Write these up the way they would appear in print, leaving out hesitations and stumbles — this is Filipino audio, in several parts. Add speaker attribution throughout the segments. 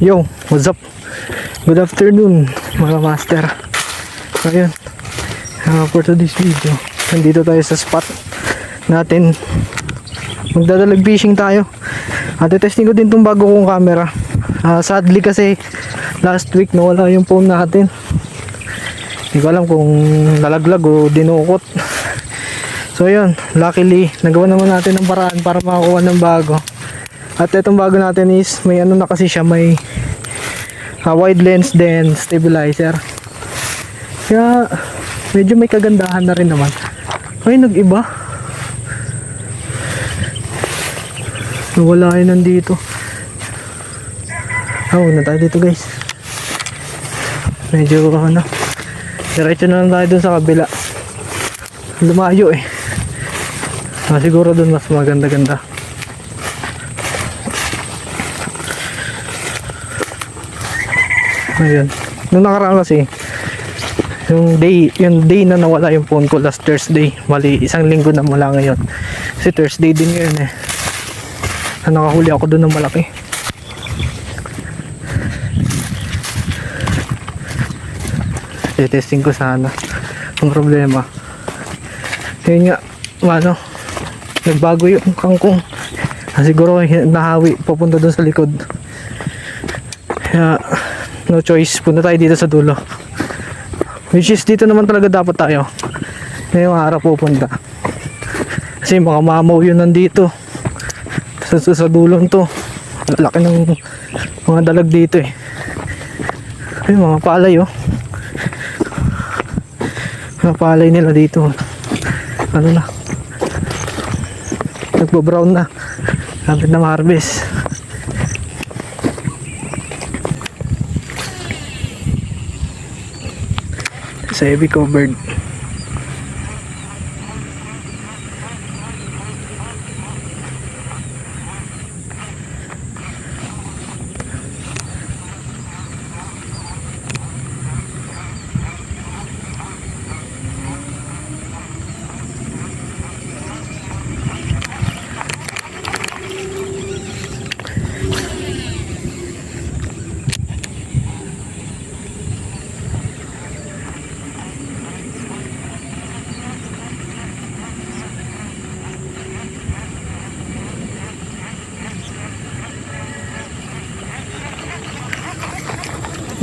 Speaker 1: Yo, what's up? Good afternoon mga master. Ayun, for today's video, nandito tayo sa spot natin. Magdadalag fishing tayo. At testing ko din tong bago kong camera. Sadly kasi last week nawala yung phone natin. Hindi ko alam kung nalaglag o dinukot. So yun, luckily nagawa naman natin ng paraan para makakuha ng bago. At itong bago natin is may ano na kasi siya, may wide lens then stabilizer. Kaya medyo may kagandahan na rin naman. Ay, nag-iba. Nawala yun nandito. Na tayo dito guys. Medyo ano, diretso na lang tayo dun sa kabila. Lumayo eh. Siguro dun mas maganda-ganda. Ayun. Nung nakaraan kasi yung day na nawala yung phone ko last Thursday. Mali, isang linggo na mula ngayon. Kasi Thursday din yun eh. Nakahuli ako dun ng malaki. Testing ko sana. Ang problema, yun nga, nagbago yung kangkong. Siguro nahawi papunta dun sa likod. Kaya no choice, punta tayo dito sa dulo, which is dito naman talaga dapat tayo ngayong araw pupunta, kasi mga mamaw yun nandito sa dulong to. Laki ng mga dalag dito eh. Ay, mga palay oh, mga palay nila dito. Ano na, nagbo-brown na, lapit na ma-harvest. Sa heavy covered.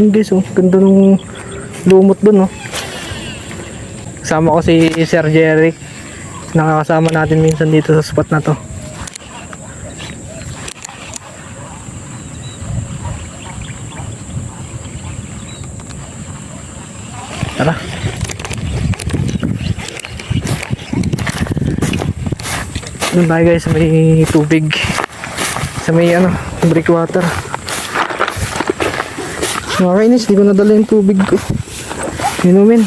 Speaker 1: Guys, oh, ganda nung lumot dun, oh. Kasama ko si Sir Jeric, nakakasama natin minsan dito sa spot na to. Tara. Doon tayo guys, sa may tubig, sa may breakwater. Nakakainis, di ko nadala yung tubig ko. Inumin.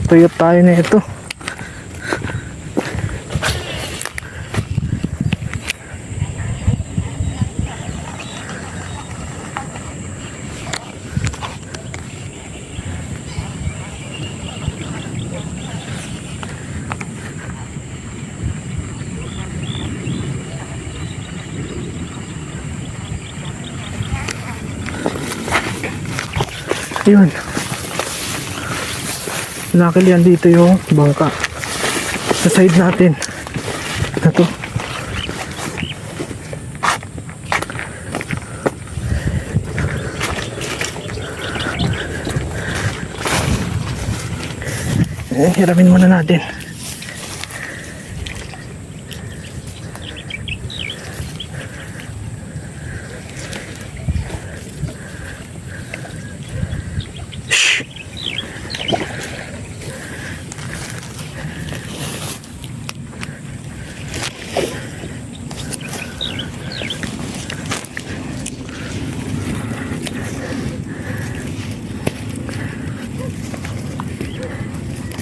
Speaker 1: Tuyot tayo na ito. Yun, luckily andito yung bangka sa side natin na to. Hiramin muna natin.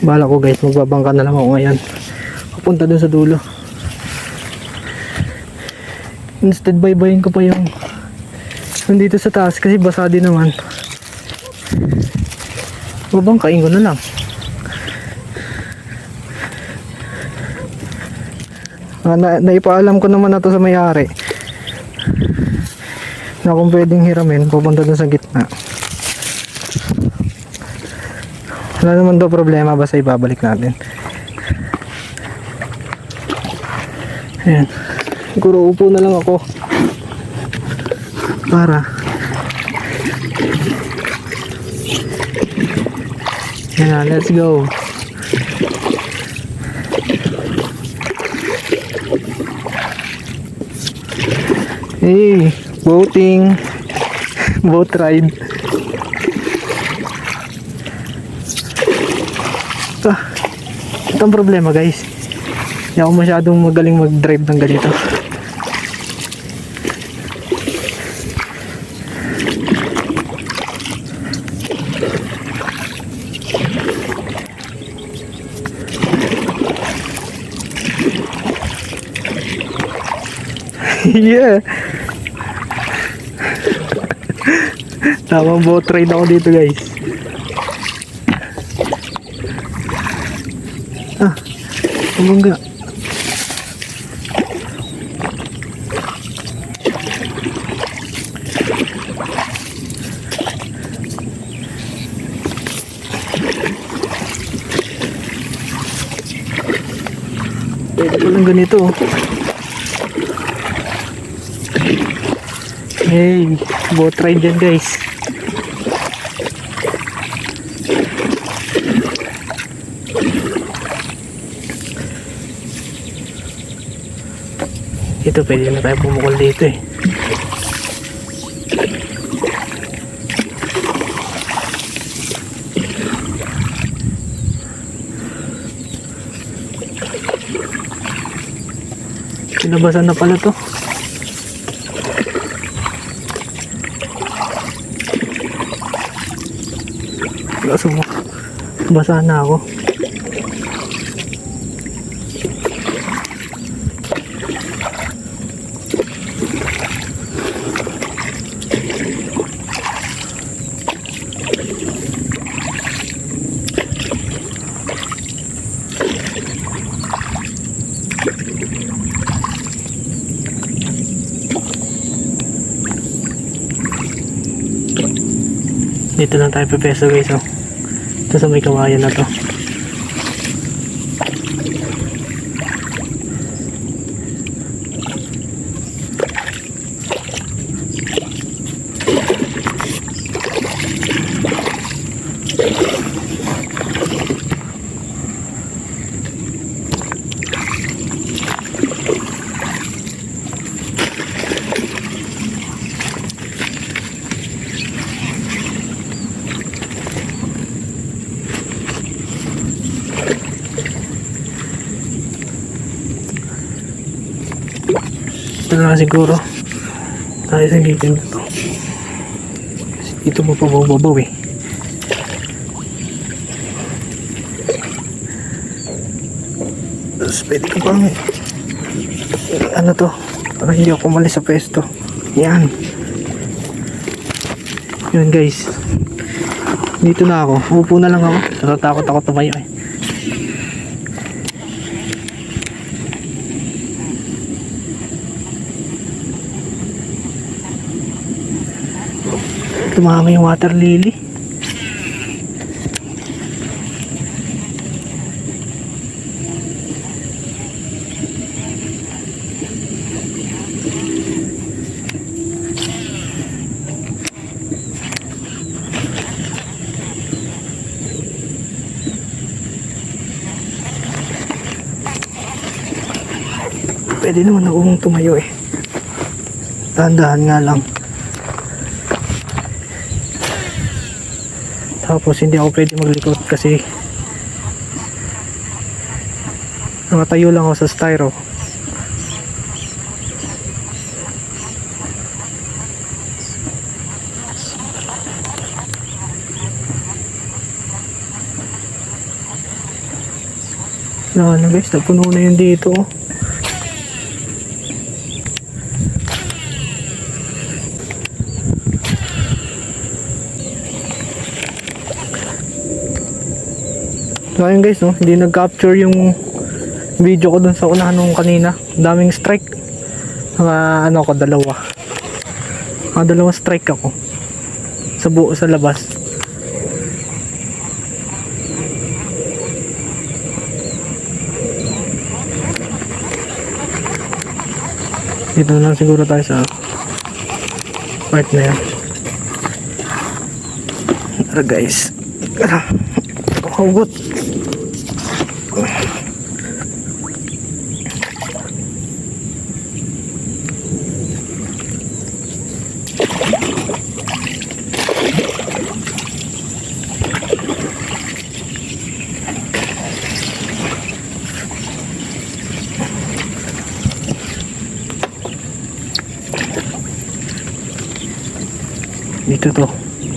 Speaker 1: Bahala ko guys, magbabangka na lang ako ngayon. Papunta dun sa dulo. Instead baybayin ko pa yung nandito sa taas kasi basa din naman. Babangkain ko na lang. Naipaalam ko naman na to sa may-ari. na kung pwedeng hiramin pupunta dun sa gitna. Wala naman daw problema, basta ibabalik natin. Ayan, siguro upo na lang ako para yan na, let's go. Hey, boating, boat ride. Ito ang problema guys, hindi ako masyadong magaling mag-drive ng ganito. Yeah. Tamang boat ride ako dito guys. Bumangga. Pwede ko lang ganito. Hey, boat ride dyan guys. Ito pwede na tayo bumukol dito eh. Pinabasan na pala to. Kaso basa na ako. Dito lang tayo pepeso guys, oh. Ito sa may kawayan na to. Ito na siguro tayo sa gilid na to. Ito mapababaw eh. Tapos pwede ko pang ano to, para hindi ako umalis sa pwesto. Yan. Yun guys, dito na ako, upo na lang ako. Natatakot ako tumayo eh. Tumama yung water lily. Pwede naman akong tumayo eh. Dahan-dahan nga lang. Tapos hindi ako pwede maglikot kasi nakatayo lang ako sa styro. Ano guys, napuno na yun dito. So ayun guys, no, hindi nag-capture yung video ko dun sa unahan nung kanina. Daming strike. Mga ano ko, dalawa. Dalawang strike ako sa buo sa labas. Dito na lang siguro tayo sa part na yan. Tara guys. Hugot.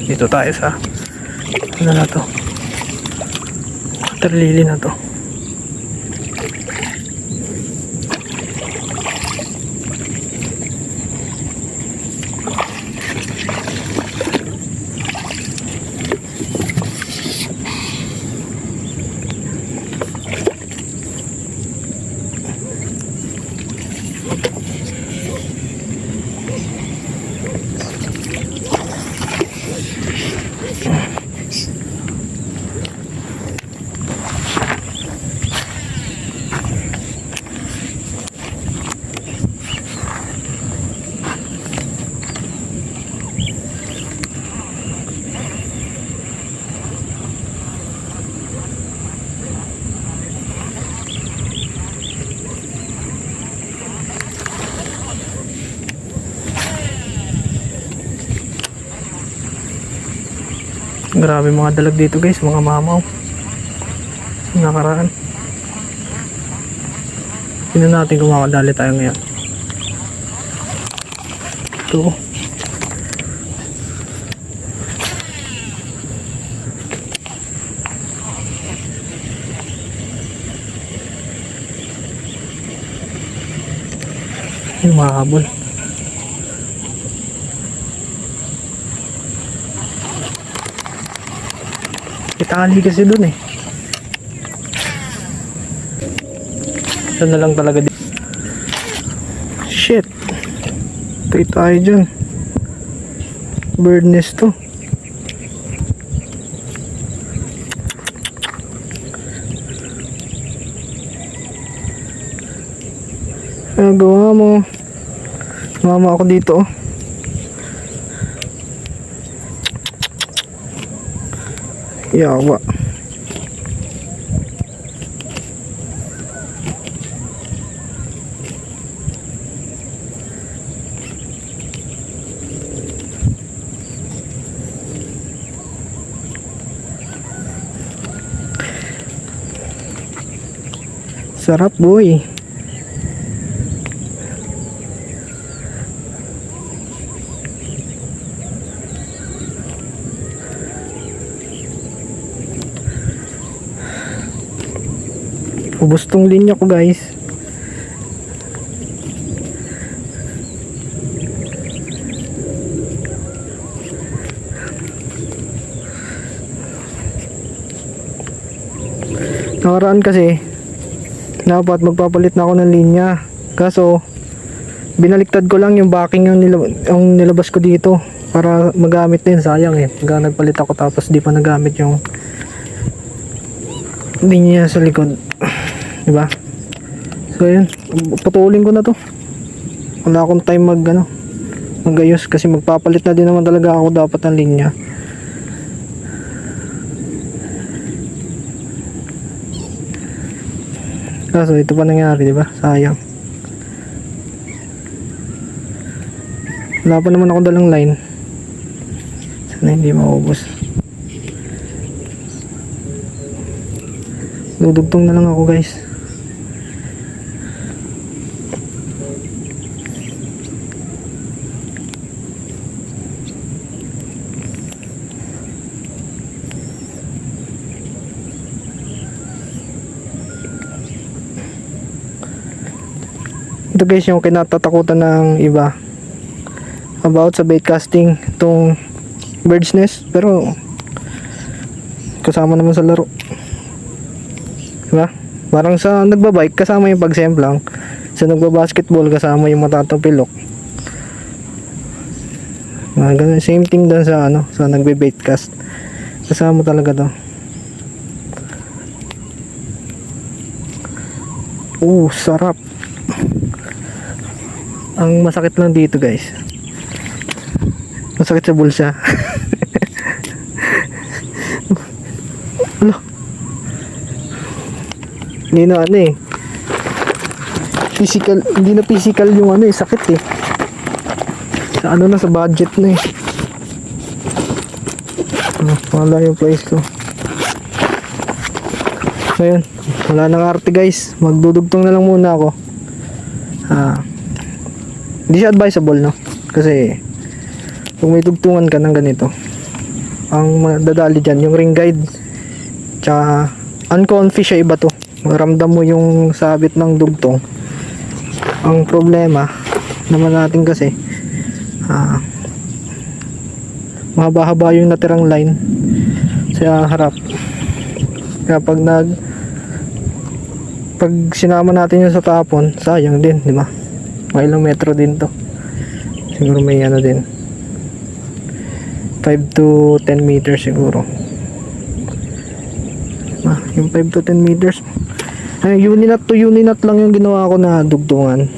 Speaker 1: Dito tayo sa ano na to, terlili na to. Grabe mga dalag dito guys, mga mamaw. Nakaraan. Tingnan natin kung makadali tayo ngayon. Ito. Yung mahabol. Itali kasi dun eh. Ito na lang talaga dito. Shit. Tayo dyan. Bird nest to. Gawa mo. Mama ako dito oh. Yawa. Sarap boy. Ubos tong linya ko guys. Nakaraan kasi dapat magpapalit na ako ng linya. Kaso binaliktad ko lang yung backing yung nilabas ko dito para magamit din. Sayang eh. Nagpalit ako tapos di pa nagamit yung linya sa likod. Diba? So yun, putulin ko na to. Wala akong time magayos kasi magpapalit na din naman talaga ako dapat ng linya. Kaso ito pa nangyari, diba? Sayang. Wala pa naman ako dalang line. Sana hindi maubos. Dudugtong na lang ako guys. Ito guys yung kinatatakutan ng iba about sa bait casting, itong bird's nest, pero kasama naman sa laro, diba? Parang sa nagbabike kasama yung pagsemplang, sa nagbabasketball kasama yung matatapilok. Ganun, same thing doon sa ano, sa nagbe-bait cast. Kasama talaga to. Sarap. Ang masakit lang dito, guys. Masakit sa bulsa. Ano? Hindi na ano eh. Physical, hindi na physical yung ano eh, sakit eh. Sa ano na, sa budget na eh. Wala yung place ko. Ngayon, wala nang arte guys. Magdudugtong na lang muna ako. Hindi siya advisable, no? Kasi kung may dugtungan ka ng ganito, ang dadali dyan, yung ring guide, tsaka uncomfy siya, iba to. Maramdam mo yung sabit ng dugtong. Ang problema naman natin kasi, mahaba-haba yung natirang line sa harap. Kaya pag sinama natin yung sa tapon, sayang din, di ba? Mga ilang metro din to. Siguro may ano din, 5 to 10 meters siguro. Yung 5 to 10 meters. Uninut to uninut lang yung ginawa ko na dugtungan.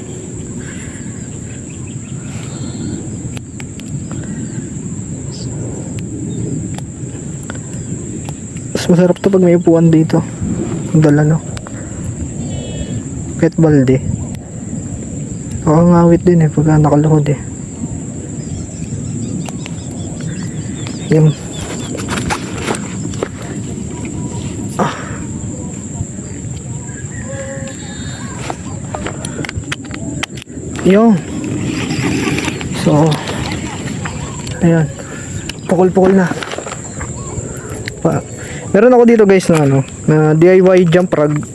Speaker 1: Mas masarap to pag may upuan dito. Dala, no? Kahit balde. Ako ngawit din eh pagka nakaluhod eh. Yan. Yun. So, ayan. Pukul-pukul na. Meron ako dito guys na ano, na DIY jump rug.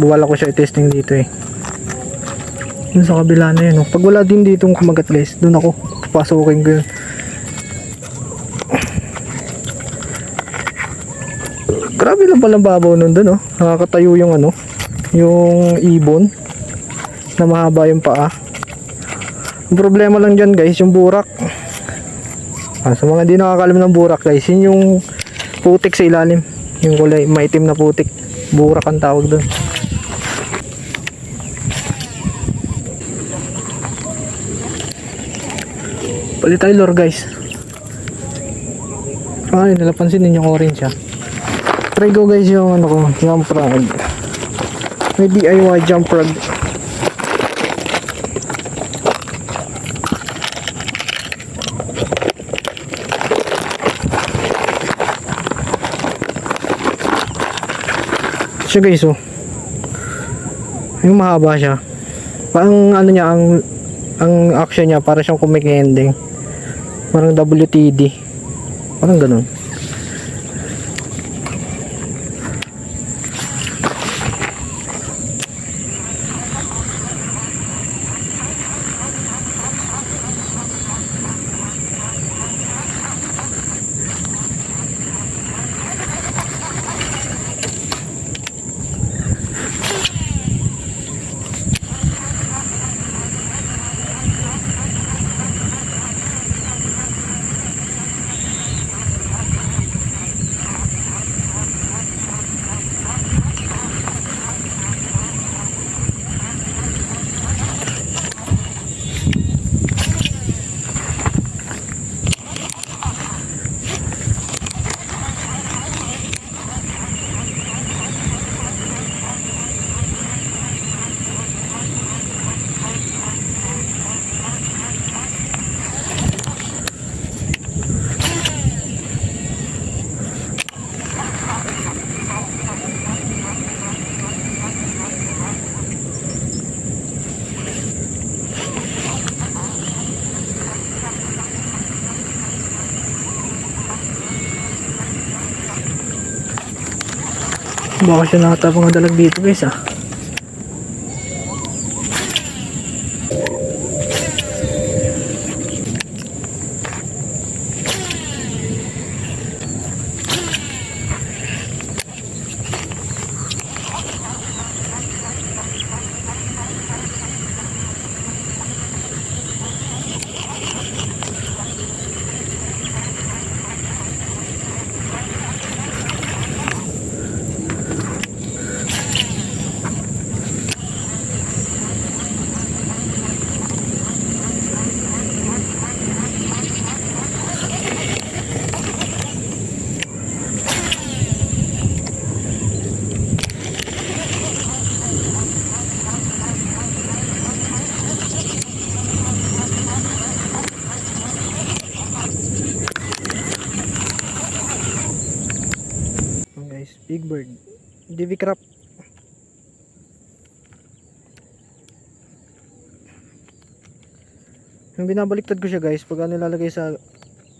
Speaker 1: Buwala ko siya i-testing dito eh. Yun sa kabila na yun. No? Pag wala din ditong kumagat guys, doon ako papasukin ko yun. Grabe lang palang babaw nun doon, no? Nakakatayo yung ano, yung ibon na mahaba yung paa. Ang problema lang dyan guys, yung burak. Sa mga hindi nakakalam ng burak guys, yun yung putik sa ilalim. Yung kulay maitim na putik. Burak ang tawag doon. Palit tayo lure guys. Nalapansin din yung orange ha. Try ko guys yung ano ko, jump rug. May DIY jump rug. So guys, yung mahaba siya. Parang ano niya, ang action niya para siyang kumikending. Parang WTD. Parang ganun. Baka siya nakatapang ang dalag dito guys ah. bird. DV crop. Yung binabaliktad ko siya guys pag nilalagay sa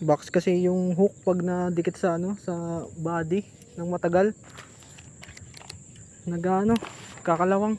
Speaker 1: box kasi yung hook pag nadikit sa sa body ng matagal kakalawang.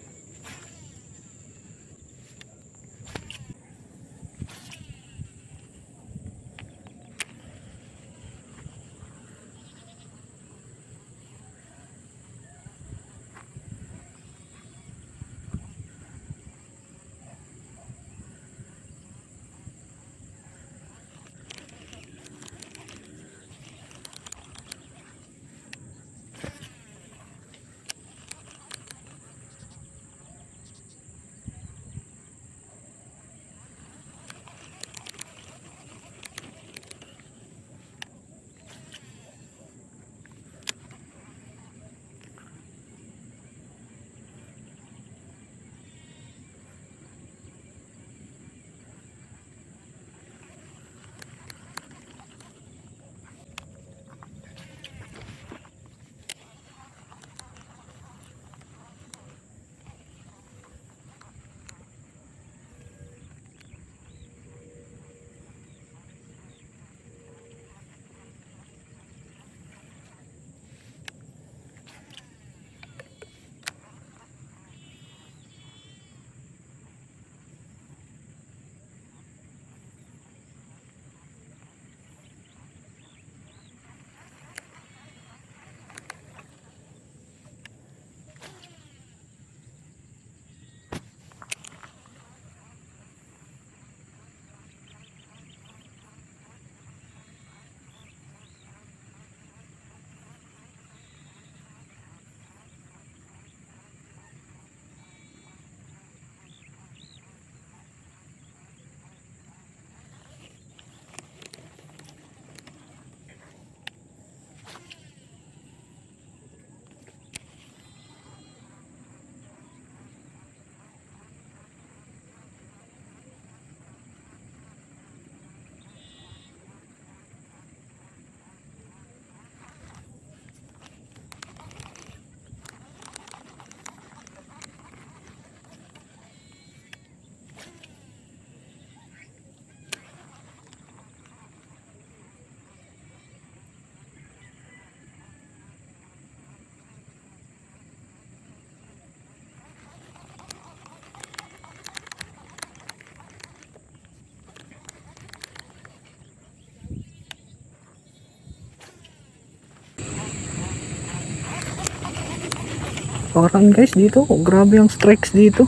Speaker 1: Parang guys dito, grabe ang strikes dito.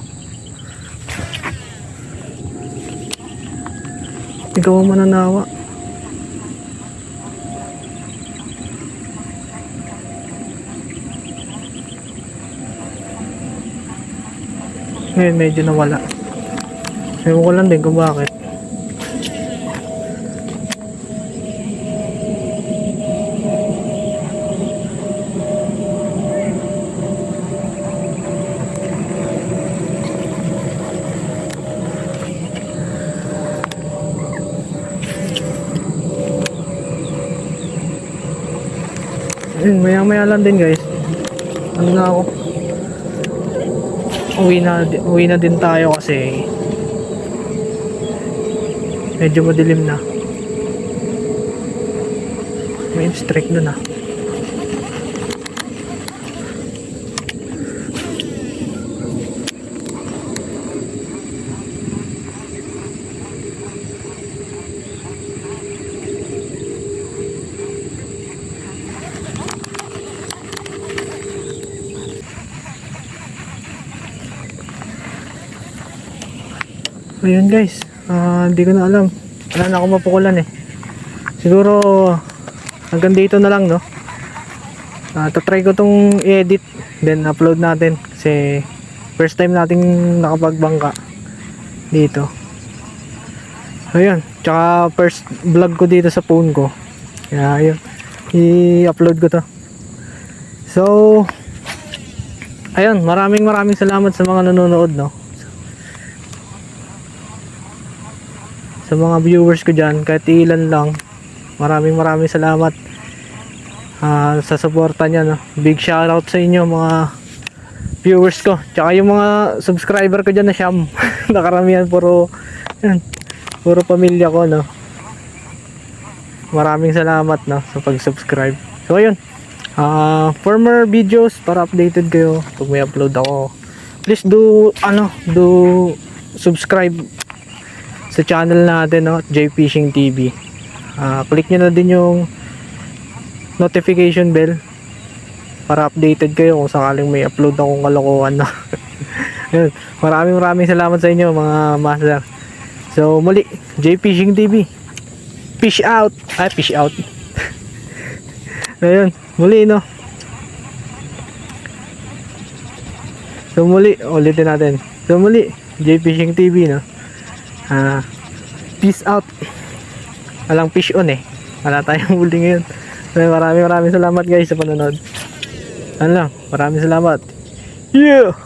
Speaker 1: Ikaw ang mananawa. Ngayon medyo nawala. Ewan ko lang din kung bakit. Maya maya lang din guys. Ano na ako? Uwi na din tayo kasi medyo madilim na. May strike na. Ayun guys, hindi ko na alam. Wala na akong mapukulan eh. Siguro hanggang dito na lang, no? Tatry ko tong i-edit, then upload natin. Kasi first time nating nakapagbangka dito. Ayun, tsaka first vlog ko dito sa phone ko. Kaya ayun, i-upload ko to. So, ayun, maraming salamat sa mga nanonood, no? Sa mga viewers ko dyan, kahit ilan lang, maraming salamat. sa suporta niya, no. Big shoutout sa inyo mga viewers ko, tsaka yung mga subscriber ko dyan na siyam. Nakaramihan puro pamilya ko, no. Maraming salamat, no, sa pag-subscribe. So ayun, for more videos para updated kayo pag may upload ako, please do subscribe sa channel natin, no, J Fishing TV. Click nyo na din yung notification bell para updated kayo kung sakaling may upload akong kalokohan, no. Yun, maraming salamat sa inyo mga master. So muli, J Fishing TV, fish out. Ayun, muli, no. So muli, ulitin natin. So muli, J Fishing TV, no. Peace out. Walang fish on eh. Wala tayong huli ngayon. So, maraming salamat guys sa panonood. Ano lang, maraming salamat. Yeah!